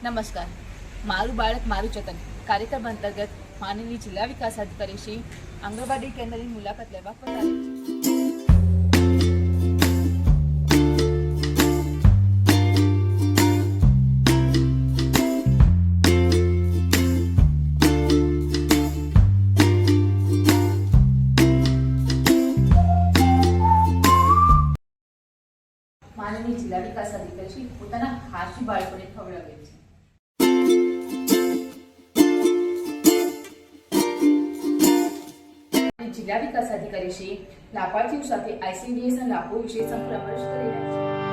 નમસ્કાર, મારું બાળક મારું જતન કાર્યક્રમ અંતર્ગત માનનીય જિલ્લા વિકાસ અધિકારી શ્રી આંગણવાડી કેન્દ્રની મુલાકાત લેવા પધારેલ છે। માનનીય જિલ્લા વિકાસ અધિકારી શ્રી પોતાના હાથથી બાળકોને ખવડાવે છે। જિલ્લા વિકાસ અધિકારી શ્રી લાભાર્થીઓ સાથે ICDS ના લાભો વિશે પરામર્શ કરી રહ્યા છે।